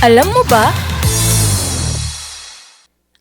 Alam mo ba?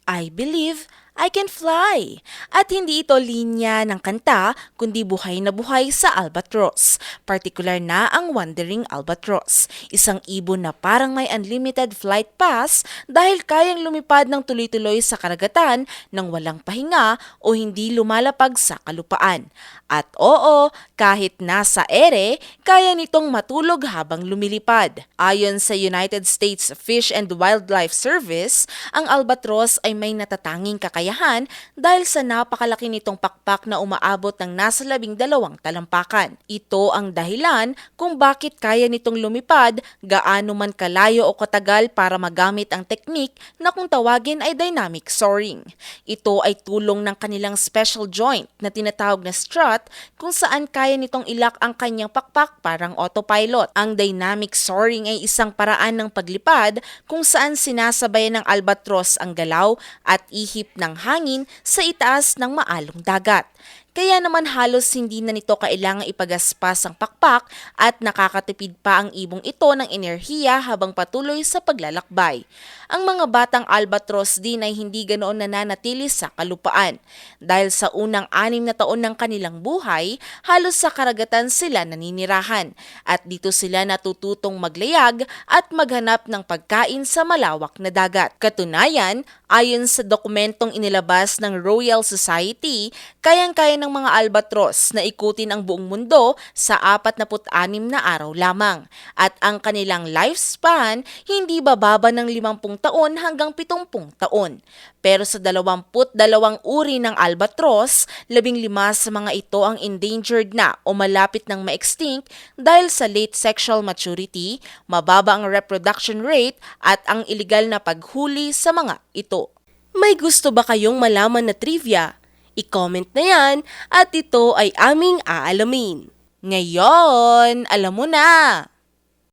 I believe I can fly. At hindi ito linya ng kanta, kundi buhay na buhay sa albatros. Partikular na ang Wandering Albatross. Isang ibon na parang may unlimited flight pass dahil kayang lumipad ng tuloy-tuloy sa karagatan nang walang pahinga o hindi lumalapag sa kalupaan. At oo, kahit nasa ere, kaya nitong matulog habang lumilipad. Ayon sa United States Fish and Wildlife Service, ang albatros ay may natatanging kakayahan dahil sa napakalaki nitong pakpak na umaabot ng nasa 12 talampakan. Ito ang dahilan kung bakit kaya nitong lumipad gaano man kalayo o katagal para magamit ang teknik na kung tawagin ay dynamic soaring. Ito ay tulong ng kanilang special joint na tinatawag na strut kung saan kaya nitong ilak ang kanyang pakpak parang autopilot. Ang dynamic soaring ay isang paraan ng paglipad kung saan sinasabayan ng albatros ang galaw at ihip ng hangin sa itaas ng maalong dagat. Kaya naman halos hindi na nito kailangang ipagaspas ang pakpak at nakakatipid pa ang ibong ito ng enerhiya habang patuloy sa paglalakbay. Ang mga batang albatros din ay hindi ganoon nananatili sa kalupaan. Dahil sa unang 6 na taon ng kanilang buhay, halos sa karagatan sila naninirahan at dito sila natututong maglayag at maghanap ng pagkain sa malawak na dagat. Katunayan, ayon sa dokumentong inilabas ng Royal Society, kayang-kaya ng mga albatros na ikutin ang buong mundo sa 46 na araw lamang at ang kanilang lifespan hindi bababa ng 50 taon hanggang 70 taon. Pero sa 22 uri ng albatros, 15 sa mga ito ang endangered na o malapit ng ma-extinct dahil sa late sexual maturity, mababa ang reproduction rate at ang iligal na paghuli sa mga ito. May gusto ba kayong malaman na trivia? I-comment na yan at ito ay aming aalamin. Ngayon, alam mo na!